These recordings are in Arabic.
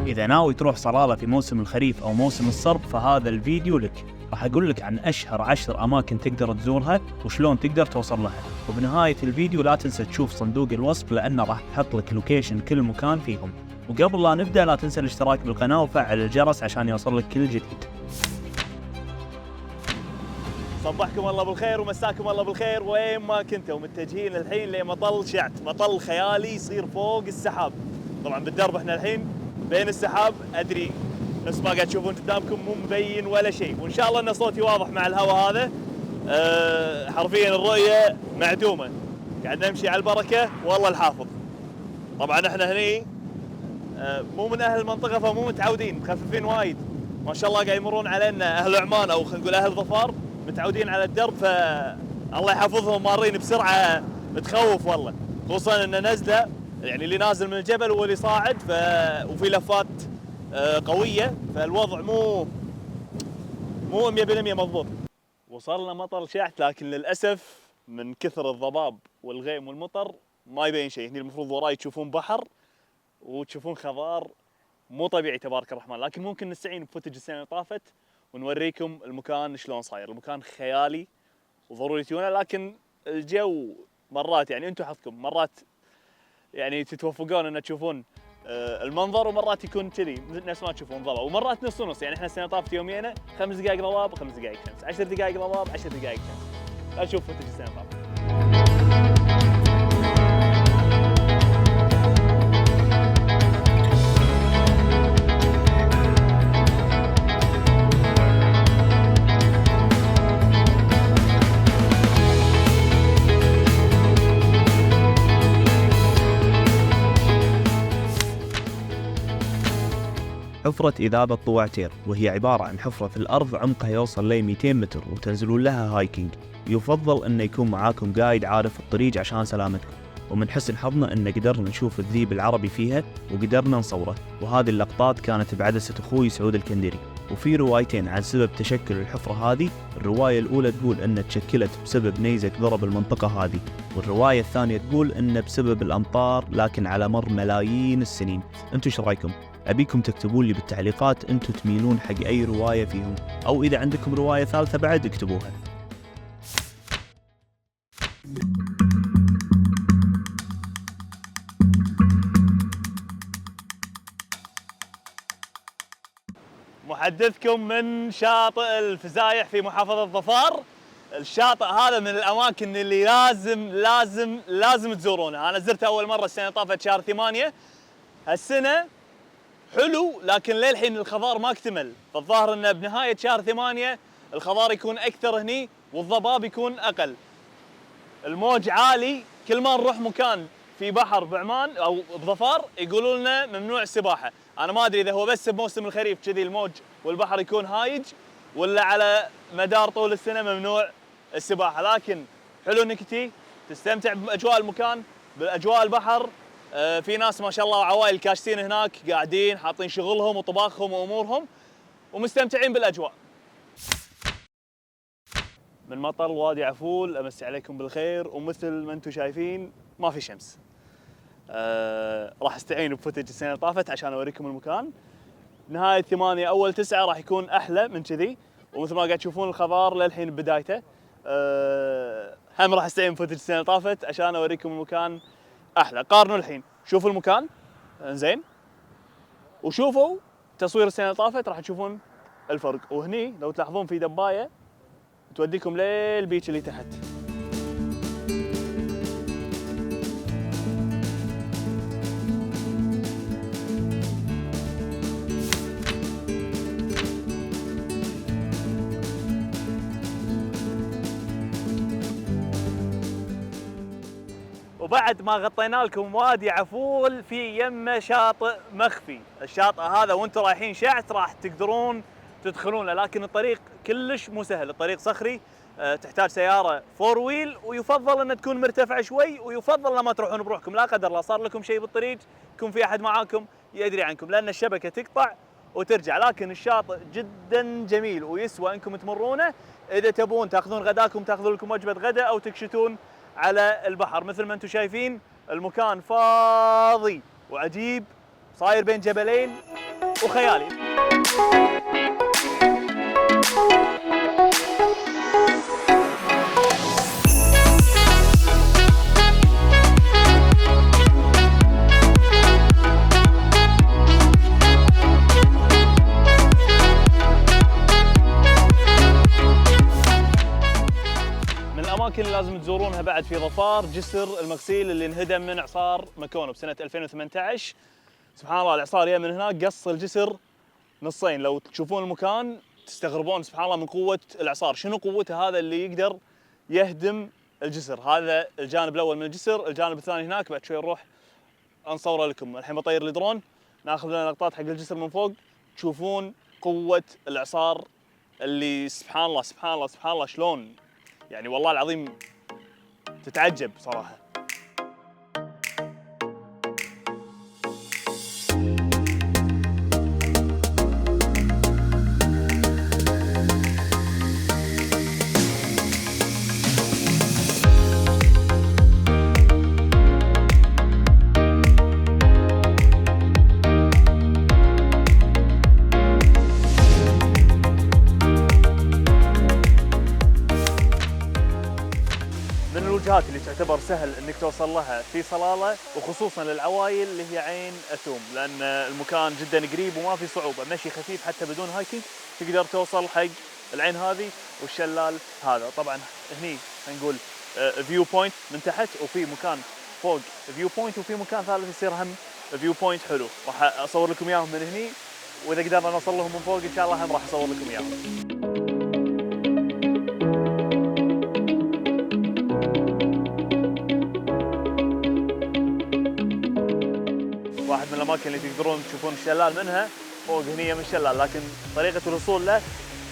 إذا ناوي تروح صلالة في موسم الخريف أو موسم الصرف فهذا الفيديو لك. راح أقول لك عن أشهر 10 أماكن تقدر تزورها وشلون تقدر توصل لها، وبنهاية الفيديو لا تنسى تشوف صندوق الوصف لأنه راح تحط لك لوكيشن كل مكان فيهم. وقبل لا نبدأ لا تنسى الاشتراك بالقناة وفعل الجرس عشان يوصل لك كل جديد. صبحكم الله بالخير ومساكم الله بالخير وين ما كنتوا، متجهين الحين لمطل شعت، مطل خيالي يصير فوق السحاب. طبعا بالدرب احنا الحين بين السحاب، ادري نفس ما قاعد تشوفون قدامكم مو مبين ولا شيء، وان شاء الله ان صوتي واضح مع الهواء هذا. حرفيا الرؤيه معدومه، قاعد نمشي على البركه والله الحافظ. طبعا احنا هني مو من اهل المنطقه فمو متعودين، مخففين وايد ما شاء الله. قاعد يمرون علينا اهل عمان او خلينا نقول اهل ظفار متعودين على الدرب، فالله يحفظهم مارين بسرعه تخوف والله، خصوصا انه نزله يعني اللي نازل من الجبل واللي صاعد وفي لفات قويه، فالوضع مو 100% مضبوط. وصلنا مطر شعت لكن للاسف من كثر الضباب والغيم والمطر ما يبين شيء. هني المفروض وراي تشوفون بحر وتشوفون خضار مو طبيعي تبارك الرحمن، لكن ممكن نستعين بفوتج السنه اللي طافت ونوريكم المكان شلون صاير. المكان خيالي وضروري تجونه، لكن الجو مرات يعني انتم حظكم، مرات يعني تتوفقون ان تشوفون المنظر ومرات يكون كذي نفس ما تشوفون ضباب، ومرات نص ونص. يعني احنا السنه طافت يومينا 5 دقائق ضباب 5 دقائق شمس، 10 دقائق ضباب 10 دقائق شمس. لا نشوف فوتج السنه طافت. حفرة إذابة طوعتير، وهي عبارة عن حفرة في الأرض عمقها يوصل ل 200 متر وتنزلون لها هايكينج. يفضل أن يكون معاكم قايد عارف الطريق عشان سلامتكم، ومن حسن حظنا أن قدرنا نشوف الذيب العربي فيها وقدرنا نصوره، وهذه اللقطات كانت بعدسة أخوي سعود الكندري. وفي روايتين عن سبب تشكل الحفرة هذه، الرواية الأولى تقول أن تشكلت بسبب نيزك ضرب المنطقة هذه، والرواية الثانية تقول أن بسبب الأمطار لكن على مر ملايين السنين. أنتوا ايش رايكم؟ أبيكم تكتبون لي بالتعليقات أنتوا تميلون حق أي رواية فيهم، أو إذا عندكم رواية ثالثة بعد اكتبوها. محدثكم من شاطئ الفزايح في محافظة ظفار. الشاطئ هذا من الأماكن اللي لازم تزورونها. أنا زرته أول مرة السنة طافت شهر 8. هالسنة حلو لكن للحين الخضار ما اكتمل، فالظاهر انه بنهاية شهر 8 الخضار يكون اكثر هني والضباب يكون اقل. الموج عالي، كل ما نروح مكان في بحر بعمان او بظفار يقولوا لنا ممنوع السباحة. انا ما ادري اذا هو بس بموسم الخريف كذي الموج والبحر يكون هايج، ولا على مدار طول السنة ممنوع السباحة. لكن حلو انك تستمتع باجواء المكان، باجواء البحر. في ناس ما شاء الله عوائل كاشتين هناك قاعدين حاطين شغلهم وطباخهم وامورهم ومستمتعين بالاجواء. من مطر وادي عفول امسي عليكم بالخير، ومثل ما انتم شايفين ما في شمس. راح استعين بفوتج السنه اللي طافت عشان اوريكم المكان. نهايه 8 اول 9 راح يكون احلى من كذي، ومثل ما قاعد تشوفون الخضار للحين بدايته. هم راح استعين بفوتج السنه اللي طافت عشان اوريكم المكان احلى. قارنوا الحين، شوفوا المكان زين وشوفوا تصوير السنه اللي طافت راح تشوفون الفرق. وهني لو تلاحظون في دبايه توديكم للبيتش اللي تحت. وبعد ما غطينا لكم وادي عفول في يمه شاطئ مخفي. الشاطئ هذا وانتم رايحين شعت راح تقدرون تدخلونه، لكن الطريق كلش مو سهل، الطريق صخري. تحتاج سياره 4 ويل، ويفضل ان تكون مرتفعه شوي، ويفضل لما تروحون بروحكم لا قدر الله صار لكم شيء بالطريق يكون في احد معاكم يدري عنكم، لان الشبكه تقطع وترجع. لكن الشاطئ جدا جميل ويسوى انكم تمرونه اذا تبون تاخذون غداكم، تاخذون لكم وجبه غداء او تكشتون على البحر. مثل ما انتم شايفين المكان فاضي وعجيب، صاير بين جبلين وخيالي. الأماكن اللي لازم تزورونها بعد في ظفار جسر المغسيل اللي انهدم من إعصار مكونه بسنة 2018. سبحان الله الإعصار جاء من هناك قص الجسر نصين. لو تشوفون المكان تستغربون سبحان الله من قوة الإعصار. شنو قوته هذا اللي يقدر يهدم الجسر؟ هذا الجانب الأول من الجسر. الجانب الثاني هناك بعد شوي نروح نصوره لكم. الحين بطير الدرون ناخذ لنا لقطات حق الجسر من فوق تشوفون قوة الإعصار اللي سبحان الله سبحان الله سبحان الله شلون يعني والله العظيم تتعجب صراحة. الوجهات اللي تعتبر سهل انك توصل لها في صلالة وخصوصا للعوايل اللي هي عين اثوم، لان المكان جدا قريب وما في صعوبة، مشي خفيف حتى بدون هايكينج تقدر توصل حق العين هذه والشلال هذا. طبعا هني نقول فيو بوينت من تحت وفي مكان فوق فيو بوينت وفي مكان ثالث يصير هم فيو بوينت حلو، راح اصور لكم اياهم من هني واذا قدرنا نوصل لهم من فوق ان شاء الله هم راح اصور لكم اياهم. واحد من الاماكن اللي تقدرون تشوفون الشلال منها فوق هني من الشلال، لكن طريقه الوصول له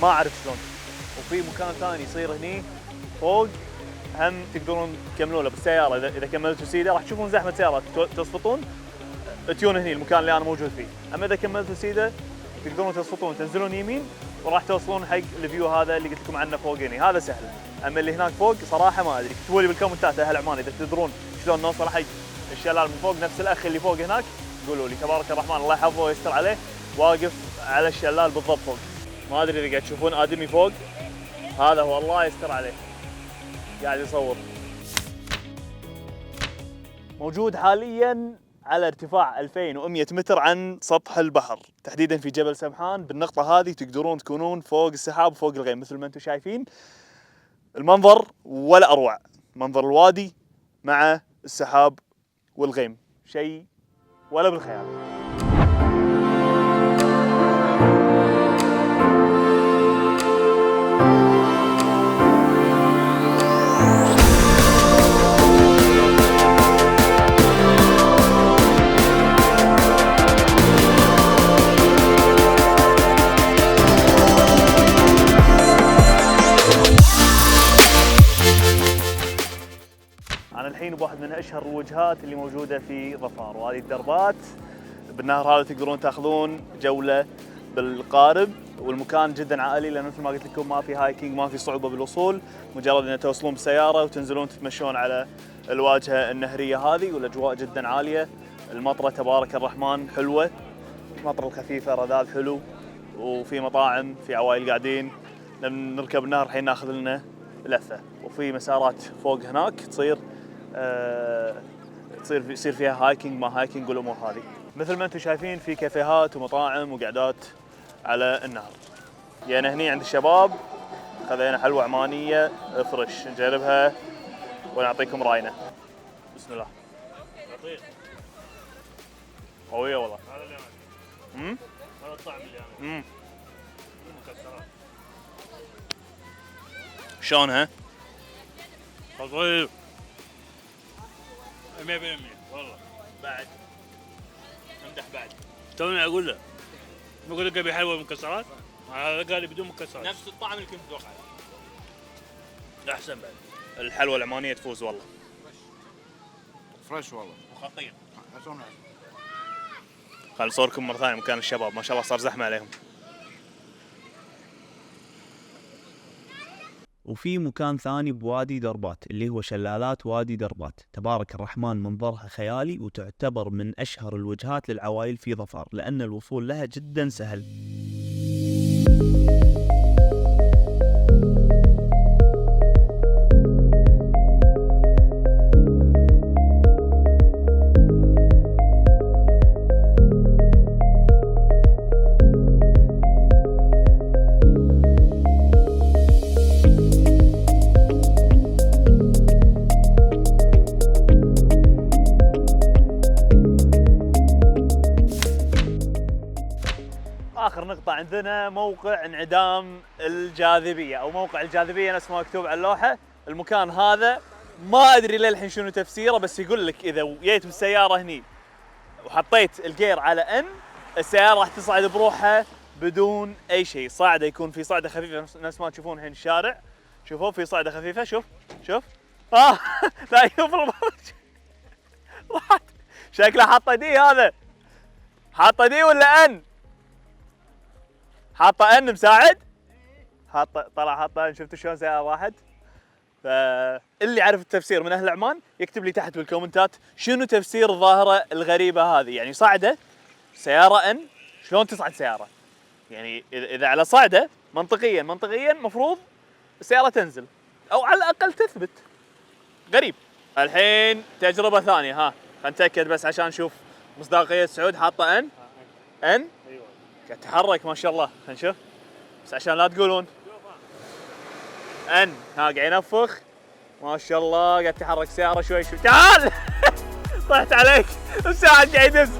ما اعرف شلون. وفي مكان ثاني يصير هني فوق هم تقدرون تكملون له بالسياره، اذا كملتوا سيده راح تشوفون زحمه سيارات تصفطون تجون هني المكان اللي انا موجود فيه، اما اذا كملتوا سيده تقدرون تصفطون تنزلون يمين وراح توصلون حق الفيو هذا اللي قلت لكم عنه فوق هني، هذا سهل. اما اللي هناك فوق صراحه ما ادري، اكتبوا لي بالكومنتات اهل عمان اذا تدرون شلون نوصل حق الشلال من فوق. نفس الاخ اللي فوق هناك قولوا لي. تبارك الرحمن الله يحفظه ويستر عليه واقف على الشلال بالضبط فوق، ما ادري اذا قاعد تشوفون ادمي فوق هذا هو الله يستر عليه قاعد يصور. موجود حاليا على ارتفاع 2100 متر عن سطح البحر، تحديدا في جبل سمحان. بالنقطة هذه تقدرون تكونون فوق السحاب وفوق الغيم مثل ما انتم شايفين. المنظر ولا اروع، منظر الوادي مع السحاب والغيم شيء ولا بالخيال. أنا الحين بواحد من أشهر الوجهات اللي موجودة في ظفار، وهذه الدربات بالنهر هذا تقدرون تاخذون جولة بالقارب، والمكان جدا عائلي لأن مثل ما قلت لكم ما في هايكينج ما في صعوبة بالوصول، مجرد أن توصلون بالسيارة وتنزلون تتمشون على الواجهة النهرية هذه، والأجواء جدا عالية. المطرة تبارك الرحمن حلوة، المطرة الخفيفة رذاذ حلو، وفي مطاعم في عوائل قاعدين. نركب النهر الحين ناخذ لنا لفة، وفي مسارات فوق هناك يصير فيها هايكينج ما هايكينج والامور هذه. مثل ما انتم شايفين في كافيهات ومطاعم وقعدات على النهر. يعني هني عند الشباب خذينا حلوى عمانيه فريش نجربها ونعطيكم راينا. بسم الله. قويه والله. هذا اللي هذا الطعم اللي مكسرات. شلونها؟ طيب 100% والله. بعد امدح بعد. توني اقول له بقول لك ابي حلوى مكسرات، هذا قال لي بدون مكسرات. نفس الطعم اللي كنت اتوقعه. احسن بعد. الحلوى العمانيه تفوز والله. فريش والله. وخطير. خل نصوركم مره ثانيه مكان الشباب، ما شاء الله صار زحمه عليهم. وفي مكان ثاني بوادي دربات اللي هو شلالات وادي دربات، تبارك الرحمن منظرها خيالي، وتعتبر من أشهر الوجهات للعوائل في ظفار لأن الوصول لها جدا سهل. اخر نقطة عندنا موقع انعدام الجاذبية او موقع الجاذبية نفس ما مكتوب على اللوحة. المكان هذا ما ادري للحين شنو تفسيره، بس يقول لك اذا جيت بالسيارة هني وحطيت الجير على ان، السيارة راح تصعد بروحها بدون اي شيء. صعدة يكون في صعدة خفيفة نفس ما تشوفون الحين الشارع، شوفوا في صعدة خفيفة، شوف لا شوف راحت شكله حاطه دي، هذا حاطه دي ولا ان؟ حاطه ان مساعد، طلع حاطه ان. شفتوا شلون سيارة راحت؟ فاللي يعرف التفسير من اهل عمان يكتب لي تحت بالكومنتات شنو تفسير الظاهرة الغريبة هذه. يعني صعدة سيارة ان، شلون تصعد سيارة؟ يعني اذا على صعدة منطقيا مفروض السيارة تنزل او على الاقل تثبت. غريب. الحين تجربة ثانية، خلينا نتأكد بس عشان نشوف مصداقية سعود. حاطة ان ايوه قاعد تتحرك ما شاء الله. خلينا نشوف بس عشان لا تقولون ان. قاعد ينفخ ما شاء الله، قاعد تتحرك سيارة شوي. تعال طحت عليك، مساعد قاعد يدز.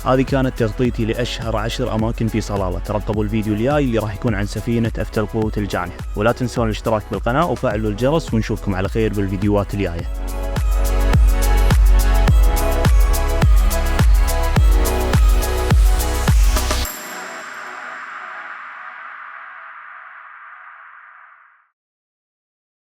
هذه كانت تغطيتي لأشهر 10 أماكن في صلالة. ترقبوا الفيديو الجاي اللي راح يكون عن سفينة أفتل قوة الجانحة، ولا تنسون الاشتراك بالقناة وفعلوا الجرس، ونشوفكم على خير بالفيديوهات الجاية.